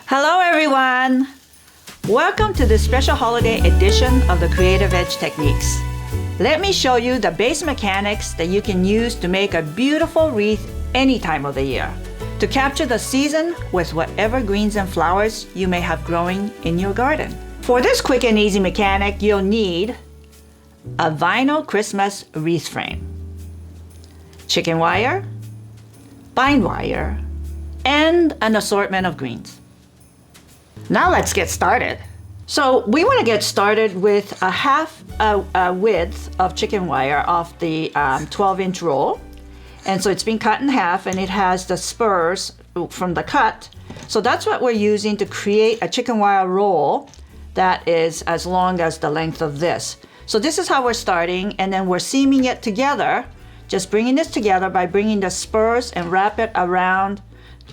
Hello everyone! Welcome to the special holiday edition of the Creative Edge Techniques. Let me show you the base mechanics that you can use to make a beautiful wreath any time of the year, to capture the season with whatever greens and flowers you may have growing in your garden. For this quick and easy mechanic, you'll need a vinyl Christmas wreath frame, chicken wire, bind wire, and an assortment of greens. Now let's get started. So we want to get started with a half width of chicken wire off the 12-inch roll. And so it's been cut in half and it has the spurs from the cut. So that's what we're using to create a chicken wire roll that is as long as the length of this. So this is how we're starting, and then we're seaming it together, just bringing this together by bringing the spurs and wrap it around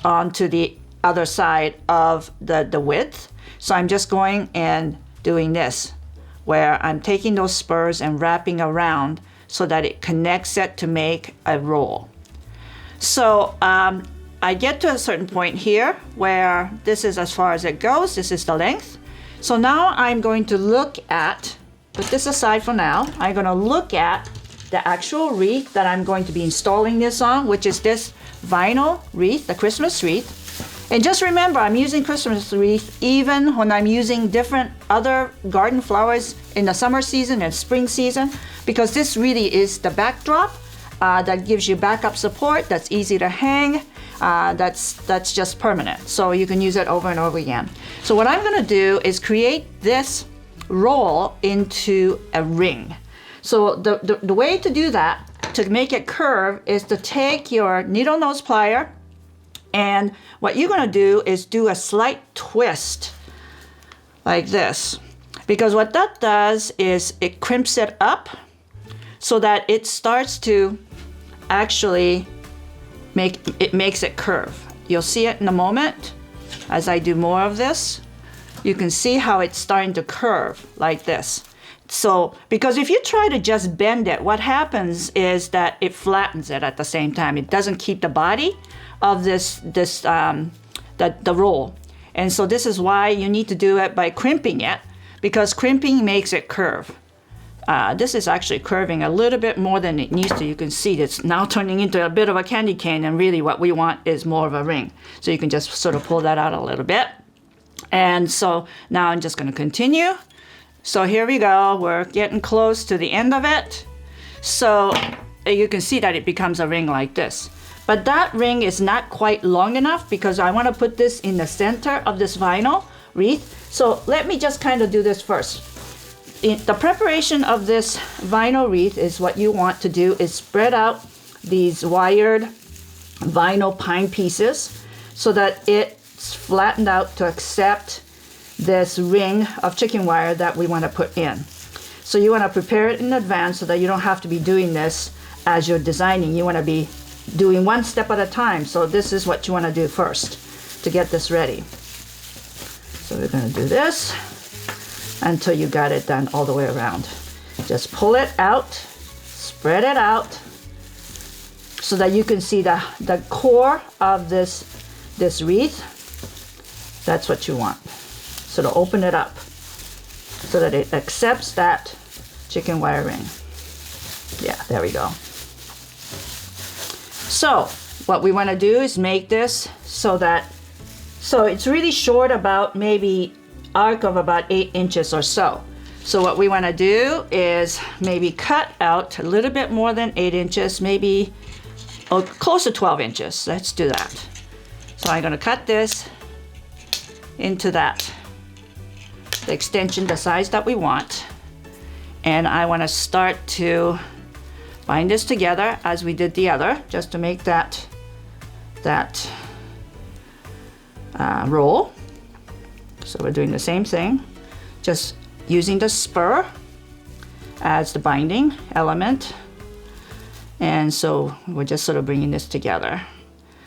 onto the other side of the width. So I'm just going and doing this, where I'm taking those spurs and wrapping around so that it connects it to make a roll. So I get to a certain point here where this is as far as it goes. This is the length. So now I'm going to look at, put this aside for now, I'm going to look at the actual wreath that I'm going to be installing this on, which is this vinyl wreath, the Christmas wreath. And just remember, I'm using Christmas wreath even when I'm using different other garden flowers in the summer season and spring season, because this really is the backdrop that gives you backup support, that's easy to hang, that's just permanent. So you can use it over and over again. So what I'm gonna do is create this roll into a ring. So the way to do that, to make it curve, is to take your needle nose plier, and what you're going to do is do a slight twist like this, because what that does is it crimps it up so that it starts to actually makes it curve. You'll see it in a moment as I do more of this. You can see how it's starting to curve like this. So, because if you try to just bend it, what happens is that it flattens it at the same time. It doesn't keep the body of the roll. And so this is why you need to do it by crimping it, because crimping makes it curve. This is actually curving a little bit more than it needs to. You can see it's now turning into a bit of a candy cane, and really what we want is more of a ring. So you can just sort of pull that out a little bit. And so now I'm just going to continue. So here we go, we're getting close to the end of it. So you can see that it becomes a ring like this. But that ring is not quite long enough because I want to put this in the center of this vinyl wreath. So let me just kind of do this first. The preparation of this vinyl wreath is what you want to do is spread out these wired vinyl pine pieces so that it's flattened out to accept this ring of chicken wire that we want to put in. So you want to prepare it in advance so that you don't have to be doing this as you're designing. You want to be doing one step at a time. So this is what you want to do first to get this ready. So we're going to do this until you got it done all the way around. Just pull it out, spread it out so that you can see the core of this wreath. That's what you want. So to open it up so that it accepts that chicken wire ring. Yeah, there we go. So what we want to do is make this so it's really short, about maybe arc of about 8 inches or so. So what we want to do is maybe cut out a little bit more than 8 inches, maybe close to 12 inches. Let's do that. So I'm going to cut this into the extension, the size that we want. And I want to start to bind this together as we did the other, just to make that roll. So we're doing the same thing, just using the spur as the binding element. And so we're just sort of bringing this together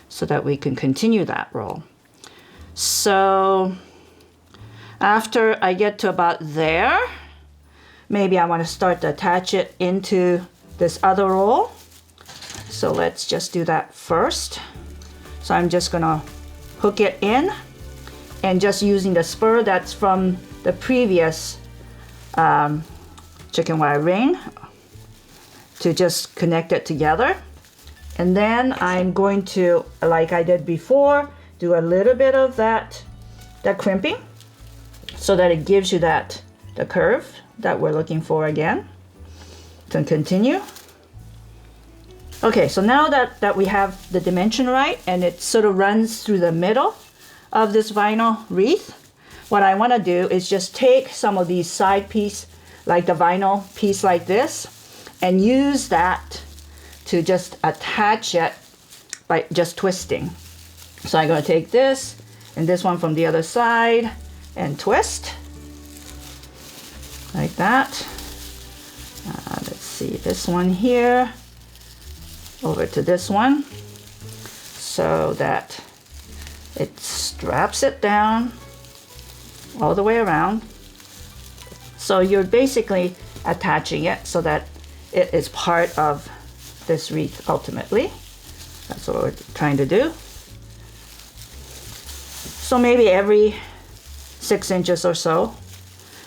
so that we can continue that roll. So after I get to about there, maybe I want to start to attach it into this other roll. So let's just do that first. So I'm just gonna hook it in and just using the spur that's from the previous chicken wire ring to just connect it together. And then I'm going to, like I did before, do a little bit of that crimping so that it gives you the curve that we're looking for again. To continue. Okay, so now that we have the dimension right and it sort of runs through the middle of this vinyl wreath, what I want to do is just take some of these side piece, like the vinyl piece like this, and use that to just attach it by just twisting. So I'm going to take this and this one from the other side and twist like that. Let's see, this one here over to this one so that it straps it down all the way around. So you're basically attaching it so that it is part of this wreath ultimately. That's what we're trying to do. So maybe every 6 inches or so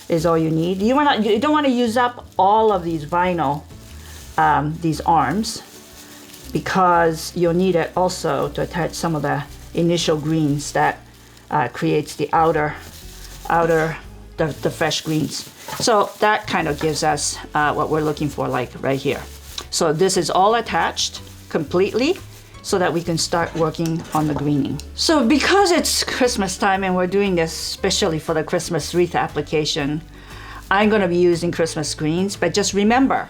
is all you need. You don't want to use up all of these vinyl, these arms, because you'll need it also to attach some of the initial greens that creates the outer, the fresh greens. So that kind of gives us what we're looking for, like right here. So this is all attached completely so that we can start working on the greening. So because it's Christmas time and we're doing this especially for the Christmas wreath application, I'm going to be using Christmas greens, but just remember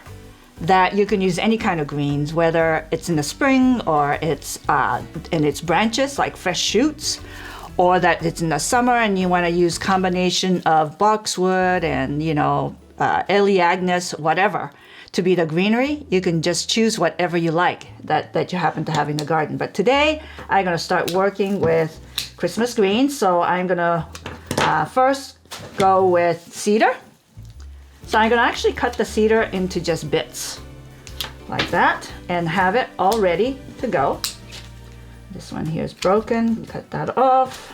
that you can use any kind of greens, whether it's in the spring or it's in its branches like fresh shoots, or that it's in the summer and you want to use combination of boxwood and Elaeagnus, whatever, to be the greenery. You can just choose whatever you like that you happen to have in the garden. But today I'm going to start working with Christmas greens. So I'm going to first go with cedar. So I'm going to actually cut the cedar into just bits like that and have it all ready to go. This one here is broken, cut that off,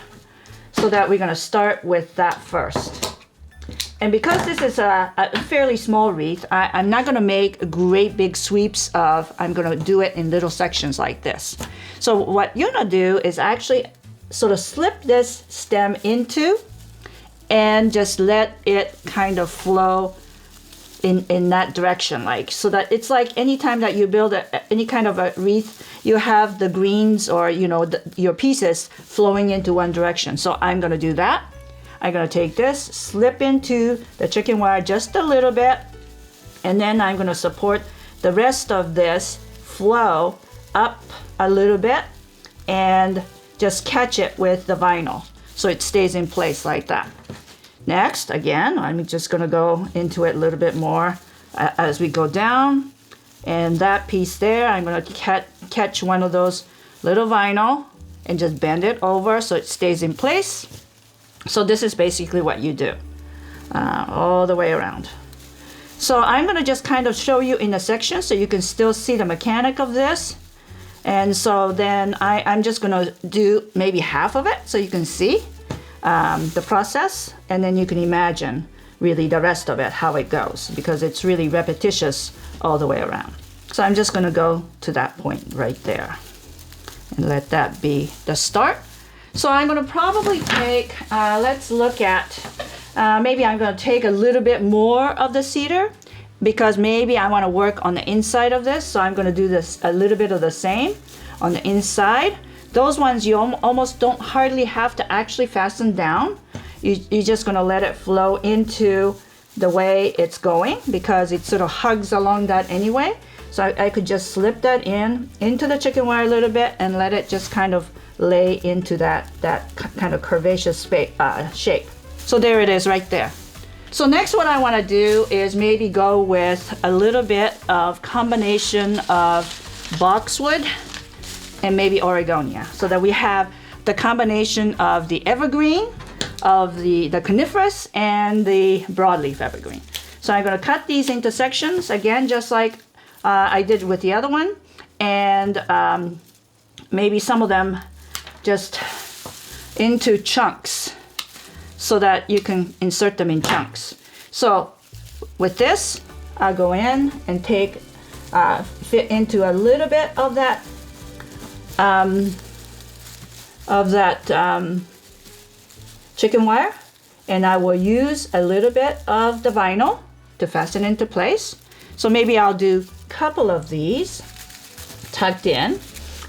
so that we're going to start with that first. And because this is a fairly small wreath, I'm not going to make great big sweeps I'm going to do it in little sections like this. So what you're going to do is actually sort of slip this stem into and just let it kind of flow in that direction, so that it's like anytime that you build any kind of a wreath, you have the greens or your pieces flowing into one direction. So I'm going to do that. I'm going to take this, slip into the chicken wire just a little bit, and then I'm going to support the rest of this flow up a little bit and just catch it with the vinyl so it stays in place like that. Next, again, I'm just going to go into it a little bit more as we go down. And that piece there, I'm going to catch one of those little vinyl and just bend it over so it stays in place. So this is basically what you do all the way around. So I'm going to just kind of show you in a section so you can still see the mechanic of this. And so then I'm just going to do maybe half of it so you can see the process, and then you can imagine really the rest of it, how it goes, because it's really repetitious all the way around. So I'm just going to go to that point right there and let that be the start. So I'm going to probably take, let's look at, maybe I'm going to take a little bit more of the cedar because maybe I want to work on the inside of this. So I'm going to do this a little bit of the same on the inside. Those ones you almost don't hardly have to actually fasten down. You're just going to let it flow into the way it's going because it sort of hugs along that anyway. So I could just slip that into the chicken wire a little bit and let it just kind of lay into that kind of curvaceous shape. So there it is right there. So next what I want to do is maybe go with a little bit of combination of boxwood and maybe Oregonia, so that we have the combination of the evergreen, of the coniferous, and the broadleaf evergreen. So I'm going to cut these into sections, again, just like I did with the other one, and maybe some of them just into chunks so that you can insert them in chunks. So with this, I'll go in and fit into a little bit of that chicken wire, and I will use a little bit of the vinyl to fasten into place. So maybe I'll do a couple of these tucked in.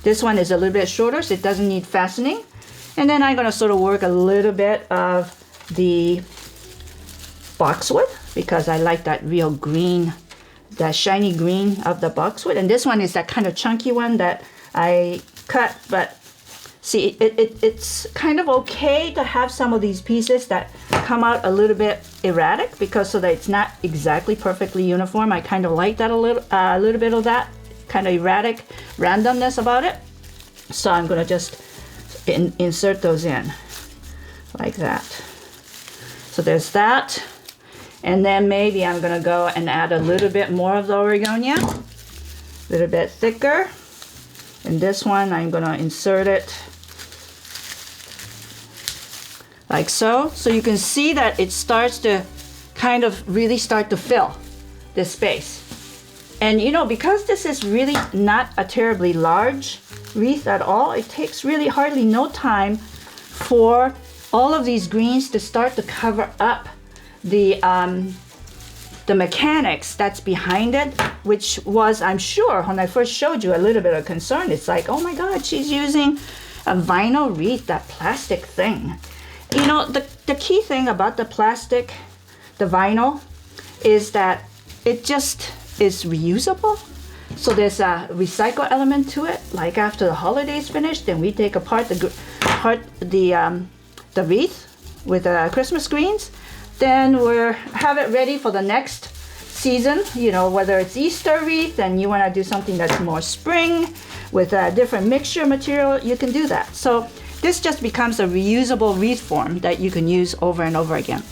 This one is a little bit shorter, so it doesn't need fastening. And then I'm going to sort of work a little bit of the boxwood because I like that real green, that shiny green of the boxwood. And this one is that kind of chunky one that I cut, but see, it's kind of okay to have some of these pieces that come out a little bit erratic because so that it's not exactly perfectly uniform. I kind of like that a little bit of that kind of erratic randomness about it. So I'm going to just insert those in like that. So there's that. And then maybe I'm going to go and add a little bit more of the Oregonia, a little bit thicker. And this one, I'm going to insert it like so. So you can see that it starts to kind of really start to fill this space. And you know, because this is really not a terribly large wreath at all, it takes really hardly no time for all of these greens to start to cover up the mechanics that's behind it, which was, I'm sure, when I first showed you, a little bit of concern. It's like, oh my God, she's using a vinyl wreath, that plastic thing. You know, the key thing about the plastic, the vinyl, is that it just is reusable. So there's a recycle element to it. Like after the holidays finish, then we take apart the wreath with Christmas greens. Then we'll have it ready for the next season. You know, whether it's Easter wreath and you want to do something that's more spring with a different mixture material, you can do that. So this just becomes a reusable wreath form that you can use over and over again.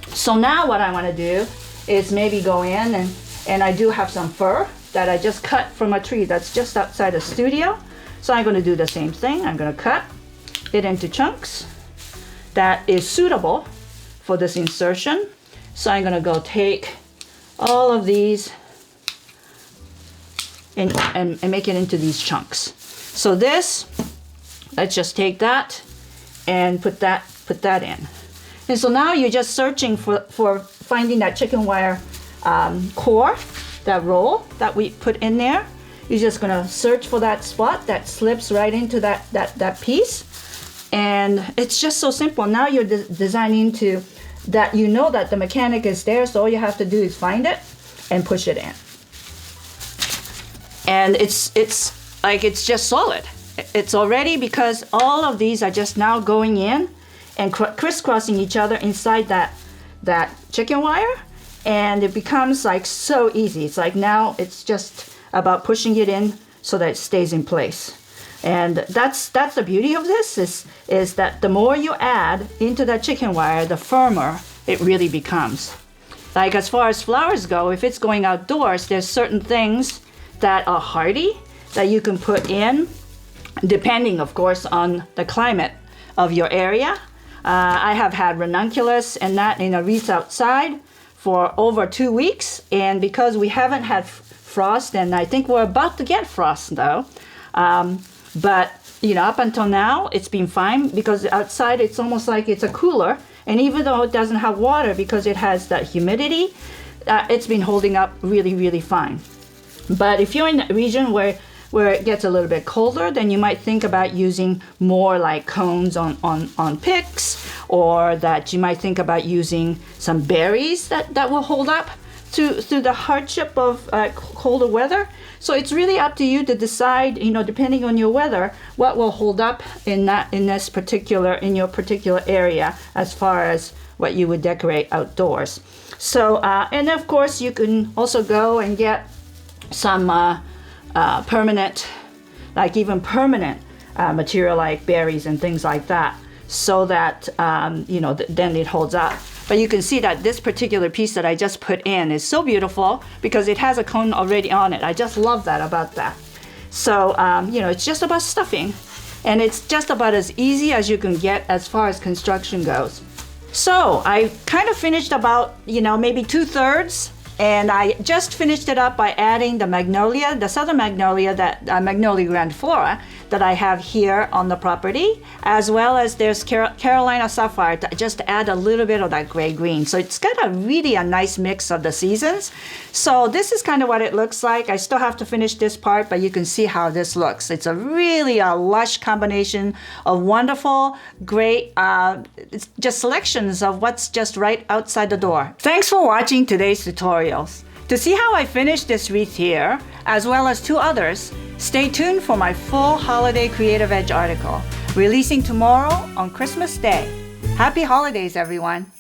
So now what I want to do is maybe go in and I do have some fir that I just cut from a tree that's just outside the studio. So I'm going to do the same thing. I'm going to cut it into chunks that is suitable for this insertion. So I'm going to go take all of these and make it into these chunks. So this, let's just take that and put that in. And so now you're just searching for finding that chicken wire core, that roll that we put in there. You're just gonna search for that spot that slips right into that piece. And it's just so simple. Now you're designing to that, you know that the mechanic is there, so all you have to do is find it and push it in. And it's just solid. It's already, because all of these are just now going in and crisscrossing each other inside that chicken wire, and it becomes like so easy. It's like now it's just about pushing it in so that it stays in place. And that's the beauty of this is that the more you add into that chicken wire, the firmer it really becomes. Like as far as flowers go, if it's going outdoors, there's certain things that are hardy that you can put in, depending of course on the climate of your area. I have had ranunculus and that in a wreath outside for over 2 weeks, and because we haven't had frost, and I think we're about to get frost though, but you know, up until now it's been fine, because outside it's almost like it's a cooler, and even though it doesn't have water because it has that humidity, it's been holding up really, really fine. But if you're in a region where it gets a little bit colder, then you might think about using more like cones on picks, or that you might think about using some berries that will hold up through the hardship of colder weather. So it's really up to you to decide, you know, depending on your weather, what will hold up in your particular area as far as what you would decorate outdoors. So and of course you can also go and get some permanent material like berries and things like that, so that you know, then it holds up. But you can see that this particular piece that I just put in is so beautiful because it has a cone already on it. I just love that about that. So you know, it's just about stuffing, and it's just about as easy as you can get as far as construction goes. So I kind of finished about, maybe 2/3. And I just finished it up by adding the magnolia, the southern magnolia, Magnolia grandiflora that I have here on the property, as well as there's Carolina sapphire to just add a little bit of that gray-green. So it's got a nice mix of the seasons. So this is kind of what it looks like. I still have to finish this part, but you can see how this looks. It's really a lush combination of wonderful, great, just selections of what's just right outside the door. Thanks for watching today's tutorial. To see how I finish this wreath here, as well as 2 others, stay tuned for my full Holiday Creative Edge article, releasing tomorrow on Christmas Day. Happy holidays, everyone!